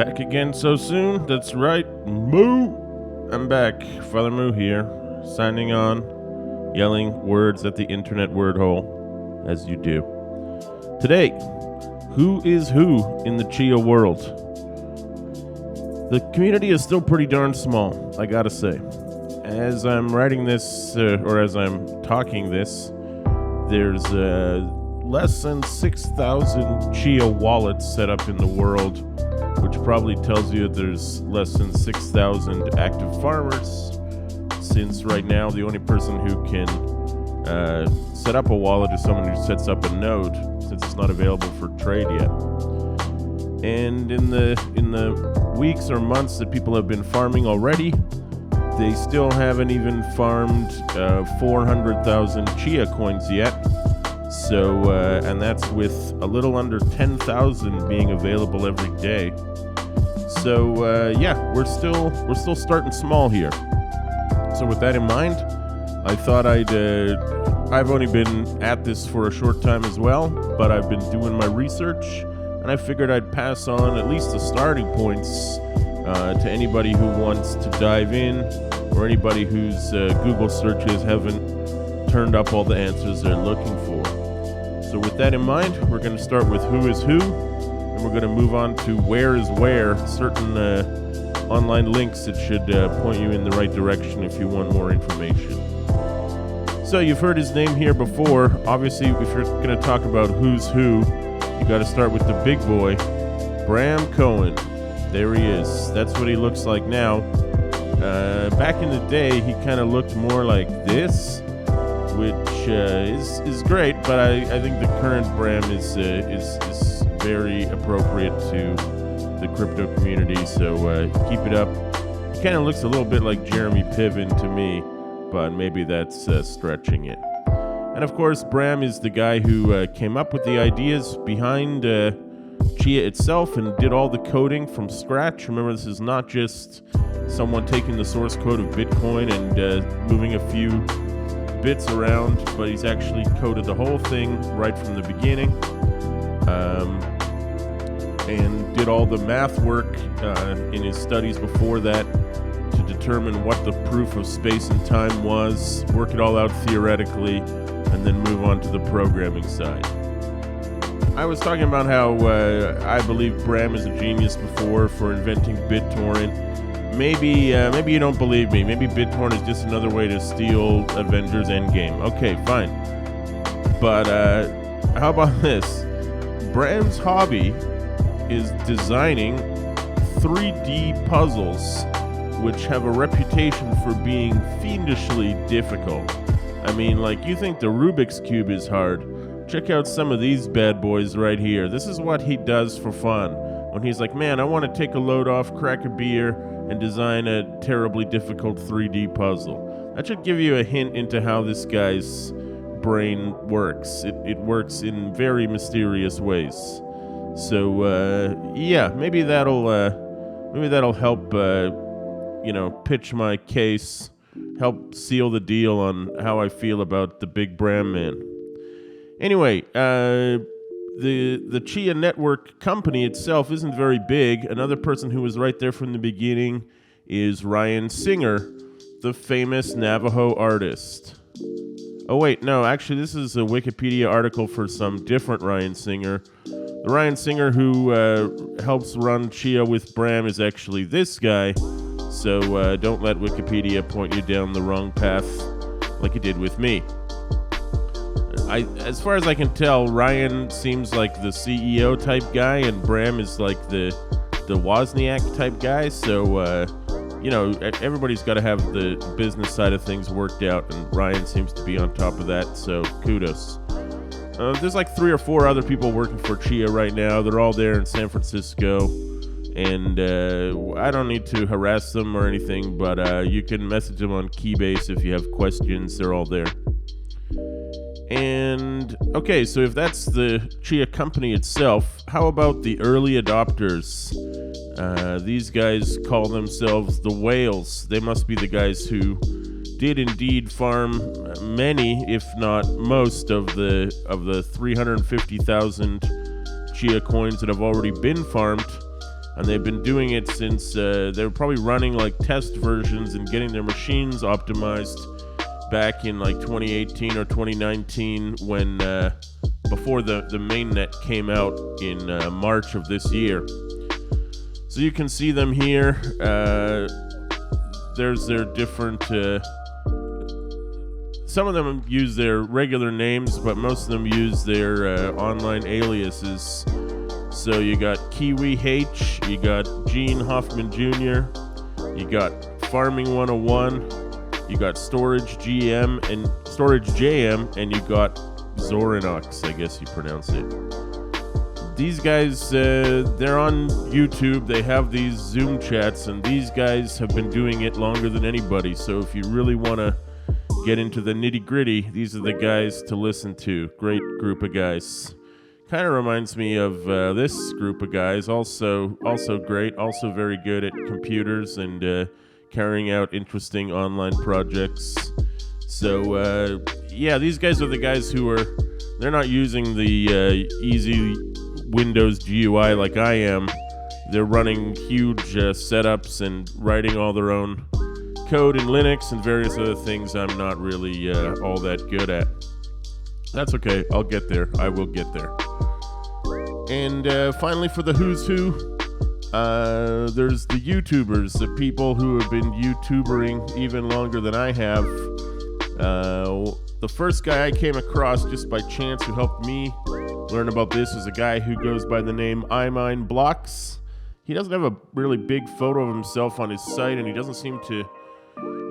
Back again so soon? That's right, Moo! I'm back, Father Moo here, signing on, yelling words at the internet word hole, as you do. Today, who is who in the CHIA world? The community is still pretty darn small, I gotta say. As I'm writing this, or as I'm talking this, there's less than 6,000 CHIA wallets set up in the world, which probably tells you that there's less than 6,000 active farmers, since right now the only person who can set up a wallet is someone who sets up a node, since it's not available for trade yet. And in the weeks or months that people have been farming already, they still haven't even farmed 400,000 CHIA coins yet. So, and that's with a little under 10,000 being available every day. So, yeah, we're still starting small here. So with that in mind, I thought I've only been at this for a short time as well, but I've been doing my research, and I figured I'd pass on at least the starting points to anybody who wants to dive in, or anybody whose Google searches haven't turned up all the answers they're looking for. So with that in mind, we're going to start with who is who, and we're going to move on to where is where, certain online links that should point you in the right direction if you want more information. So you've heard his name here before. Obviously, if you're going to talk about who's who, you got to start with the big boy, Bram Cohen. There he is. That's what he looks like now. Back in the day, he kind of looked more like this, which is great, but I think the current Bram is very appropriate to the crypto community, so keep it up. He kind of looks a little bit like Jeremy Piven to me, but maybe that's stretching it. And of course, Bram is the guy who came up with the ideas behind CHIA itself and did all the coding from scratch. Remember, this is not just someone taking the source code of Bitcoin and moving a few bits around, but he's actually coded the whole thing right from the beginning, and did all the math work in his studies before that to determine what the proof of space and time was, work it all out theoretically, and then move on to the programming side. I was talking about how I believe Bram is a genius before for inventing BitTorrent. Maybe you don't believe me. Maybe BitTorrent is just another way to steal Avengers Endgame. Okay, fine. But how about this? Bram's hobby is designing 3D puzzles, which have a reputation for being fiendishly difficult. I mean, like, you think the Rubik's Cube is hard. Check out some of these bad boys right here. This is what he does for fun. When he's like, man, I want to take a load off, crack a beer, and design a terribly difficult 3D puzzle. That should give you a hint into how this guy's brain works. It works in very mysterious ways. So, yeah, maybe that'll help, pitch my case, help seal the deal on how I feel about the big Bram man. Anyway, the CHIA network company itself isn't very big. Another person who was right there from the beginning is Ryan Singer, the famous Navajo artist. Oh wait, no, actually this is a Wikipedia article for some different Ryan Singer. The Ryan Singer who helps run CHIA with Bram is actually this guy, so don't let Wikipedia point you down the wrong path like it did with me. As far as I can tell, Ryan seems like the CEO type guy, and Bram is like the Wozniak type guy. So, everybody's got to have the business side of things worked out, and Ryan seems to be on top of that. So, kudos. There's like 3 or 4 other people working for CHIA right now. They're all there in San Francisco, and I don't need to harass them or anything, but you can message them on Keybase if you have questions. They're all there. And, okay, so if that's the CHIA company itself, how about the early adopters? These guys call themselves the whales. They must be the guys who did indeed farm many, if not most, of the 350,000 CHIA coins that have already been farmed. And they've been doing it since they were probably running like test versions and getting their machines optimized back in like 2018 or 2019 when before the mainnet came out in March of this year. So you can see them here. There's their different... some of them use their regular names, but most of them use their online aliases. So you got Kiwi H, you got Gene Hoffman Jr., you got Farming 101, you got Storage GM and Storage JM, and you got Zorinox, I guess you pronounce it. These guys, they're on YouTube. They have these Zoom chats, and these guys have been doing it longer than anybody. So if you really want to get into the nitty-gritty, these are the guys to listen to. Great group of guys. Kind of reminds me of this group of guys. Also great. Also very good at computers and carrying out interesting online projects. So yeah, these guys are the guys who are. They're not using the easy Windows GUI like I am. They're running huge setups and writing all their own code in Linux and various other things I'm not really all that good at. That's okay. I'll get there. I will get there. And finally, for the who's who, there's the YouTubers, the people who have been YouTubering even longer than I have. The first guy I came across just by chance who helped me learn about this is a guy who goes by the name iMineBlocks. He doesn't have a really big photo of himself on his site, and he doesn't seem to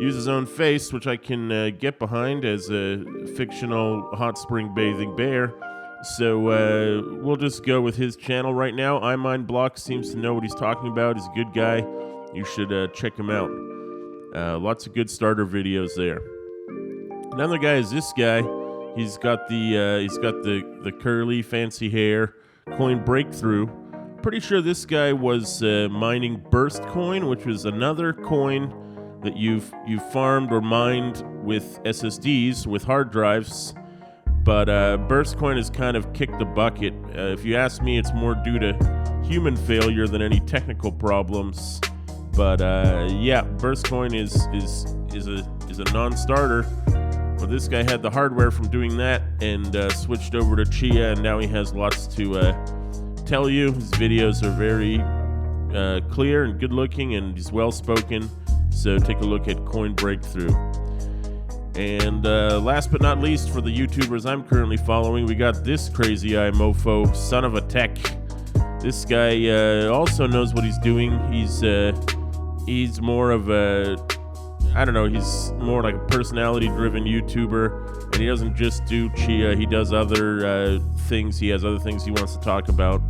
use his own face, which I can get behind as a fictional hot spring bathing bear. So we'll just go with his channel right now. iMineBlocks seems to know what he's talking about. He's a good guy. You should check him out. Lots of good starter videos there. Another guy is this guy. He's got the curly fancy hair. Coin Breakthrough. Pretty sure this guy was mining Burst Coin, which was another coin that you've farmed or mined with SSDs, with hard drives. But Burst Coin has kind of kicked the bucket. If you ask me, it's more due to human failure than any technical problems. But yeah, Burst Coin is a non-starter. Well, this guy had the hardware from doing that and switched over to CHIA, and now he has lots to tell you. His videos are very clear and good-looking, and he's well-spoken. So take a look at Coin Breakthrough. And last but not least, for the YouTubers I'm currently following, we got this crazy eye mofo, Son of a Tech. This guy also knows what he's doing. He's more of a, I don't know, he's more like a personality-driven YouTuber, and he doesn't just do CHIA. He does other things. He has other things he wants to talk about.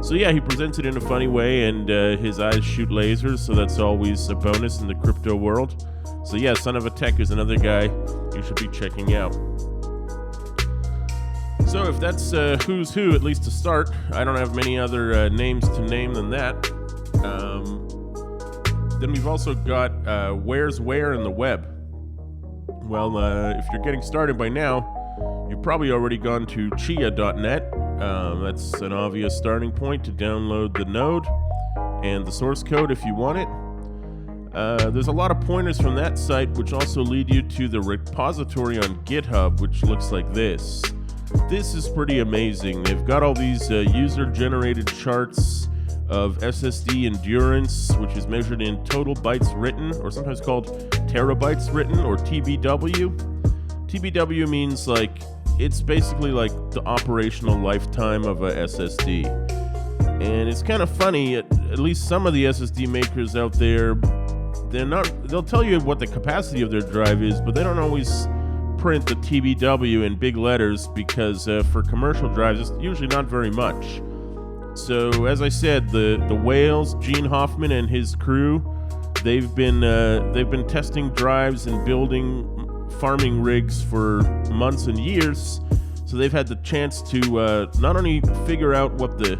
So yeah, he presents it in a funny way, and his eyes shoot lasers, so that's always a bonus in the crypto world. So yeah, Son of a Tech is another guy you should be checking out. So if that's who's who, at least to start, I don't have many other names to name than that. Then we've also got Where's Where in the Web. Well, if you're getting started by now, you've probably already gone to chia.net. That's an obvious starting point to download the node and the source code if you want it. There's a lot of pointers from that site which also lead you to the repository on GitHub, which looks like this. This is pretty amazing. They've got all these user-generated charts of SSD endurance, which is measured in total bytes written, or sometimes called terabytes written, or TBW. TBW means like, it's basically like the operational lifetime of a SSD. And it's kind of funny, at least some of the SSD makers out there, they'll tell you what the capacity of their drive is, but they don't always print the TBW in big letters because for commercial drives, it's usually not very much. So as I said, the whales, Gene Hoffman and his crew, they've been testing drives and building farming rigs for months and years. So they've had the chance to not only figure out what the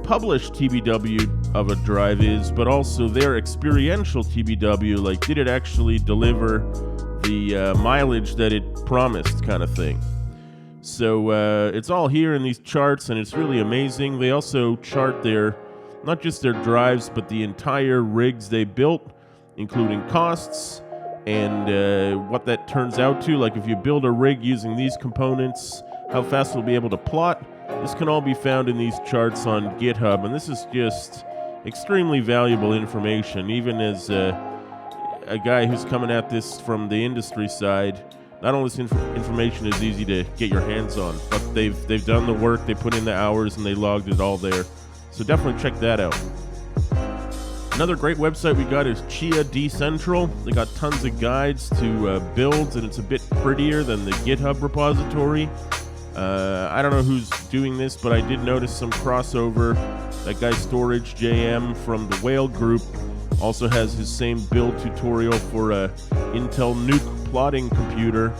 published TBW of a drive is, but also their experiential TBW, like did it actually deliver the mileage that it promised, kind of thing. So it's all here in these charts, and it's really amazing. They also chart their not just their drives, but the entire rigs they built, including costs and what that turns out to. Like if you build a rig using these components, how fast it'll be able to plot. This can all be found in these charts on GitHub, and this is just extremely valuable information, even as a guy who's coming at this from the industry side. Not only this information is easy to get your hands on, but they've done the work, they put in the hours, and they logged it all there. So definitely check that out. Another great website we got is CHIA Decentral. They got tons of guides to builds, and it's a bit prettier than the GitHub repository. I don't know who's doing this, but I did notice some crossover. That guy Storage JM from the Whale Group also has his same build tutorial for a Intel Nuke plotting computer,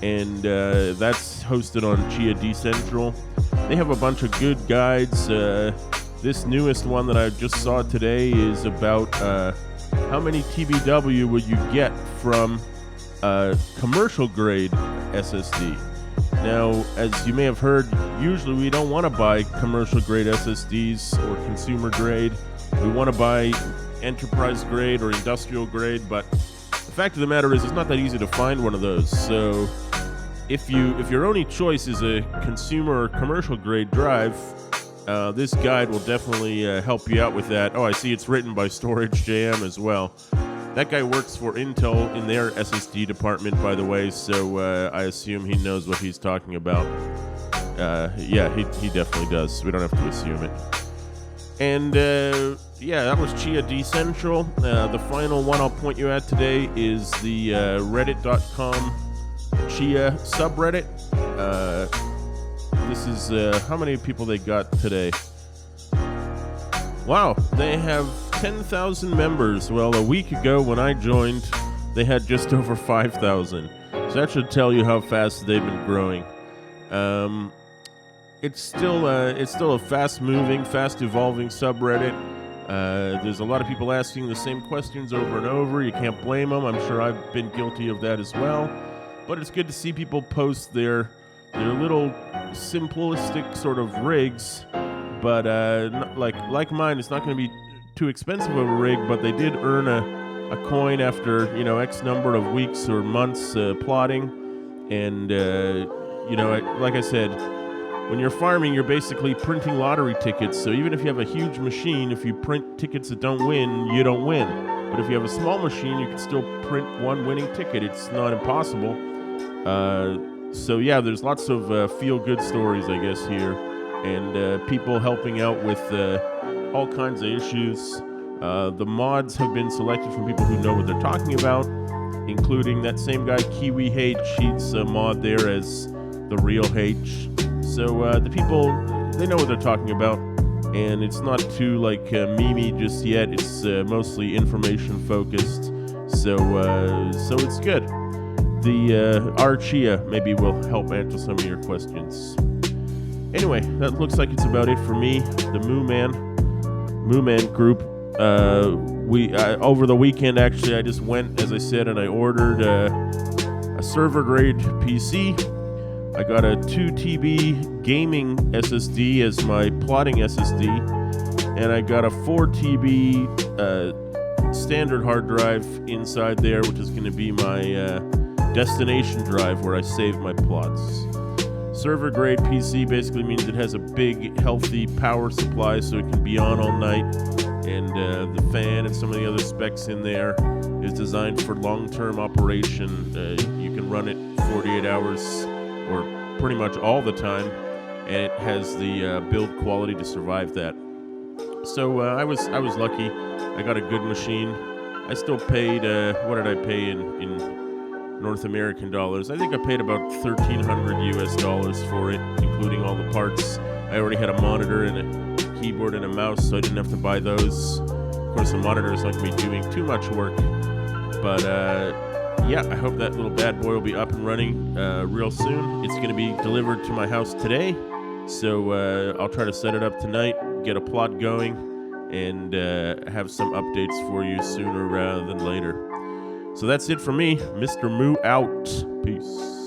and that's hosted on CHIA Decentral. They have a bunch of good guides. This newest one that I just saw today is about how many TBW would you get from a commercial grade SSD. Now, as you may have heard, usually we don't want to buy commercial grade SSDs or consumer grade. We want to buy enterprise grade or industrial grade, but the fact of the matter is it's not that easy to find one of those. So if your only choice is a consumer or commercial grade drive, this guide will definitely help you out with that. Oh, I see it's written by Storage JM as well. That guy works for Intel in their SSD department, by the way, so I assume he knows what he's talking about. Yeah, he definitely does. We don't have to assume it. And yeah, that was CHIA Decentral. The final one I'll point you at today is the reddit.com CHIA subreddit. This is how many people they got today. Wow, they have 10,000 members. Well, a week ago when I joined, they had just over 5,000. So that should tell you how fast they've been growing. It's still a fast-moving, fast-evolving subreddit. There's a lot of people asking the same questions over and over. You can't blame them. I'm sure I've been guilty of that as well. But it's good to see people post their little simplistic sort of rigs. But like mine, it's not going to be too expensive of a rig, but they did earn a coin after, X number of weeks or months plotting. And, like I said, when you're farming, you're basically printing lottery tickets. So even if you have a huge machine, if you print tickets that don't win, you don't win. But if you have a small machine, you can still print one winning ticket. It's not impossible. So yeah, there's lots of feel-good stories, I guess, here. And people helping out with all kinds of issues. The mods have been selected from people who know what they're talking about, including that same guy, Kiwi H. He's a mod there as the real H. So the people, they know what they're talking about, and it's not too memey just yet. It's mostly information focused, so it's good. The our CHIA maybe will help answer some of your questions. Anyway, that looks like it's about it for me. The Moo Man group. Over the weekend, actually, I just went, as I said, and I ordered a server grade PC. I got a 2 TB gaming SSD as my plotting SSD, and I got a 4 TB standard hard drive inside there, which is going to be my destination drive where I save my plots. Server grade PC basically means it has a big, healthy power supply so it can be on all night, and the fan and some of the other specs in there is designed for long-term operation. You can run it 48 hours or pretty much all the time, and it has the build quality to survive that. So I was lucky. I got a good machine. I still paid, what did I pay in North American dollars? I think I paid about $1,300 US for it, including all the parts. I already had a monitor and a keyboard and a mouse, so I didn't have to buy those. Of course, the monitor is not going to be doing too much work, but yeah, I hope that little bad boy will be up and running real soon. It's going to be delivered to my house today, so I'll try to set it up tonight, get a plot going, and have some updates for you sooner rather than later. So that's it for me. Mr. Moo out. Peace.